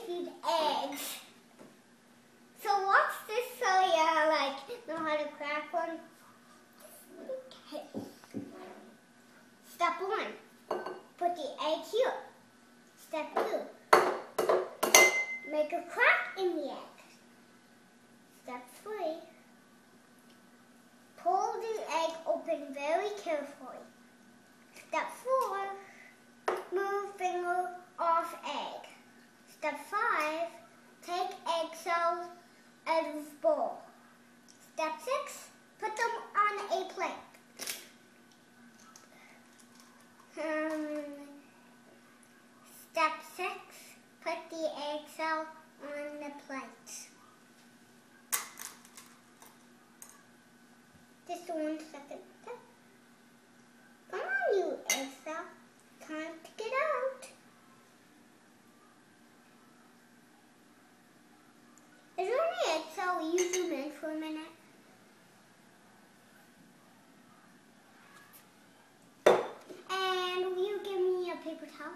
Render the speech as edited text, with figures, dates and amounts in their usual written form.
these eggs. So watch this so you know how to crack one. Okay. Step 1, put the egg here. Step 2, make a crack in the egg. Step 3, pull the egg open very carefully. Step 4, move finger off egg. Step 5, take egg cells out of bowl. Step 6, put them on a plate. Step 6, put the egg cell on the plate. Just 1 second. Come on, you egg cell. Time to get out. Is there any egg cell? Will you zoom in for a minute? And will you give me a paper towel?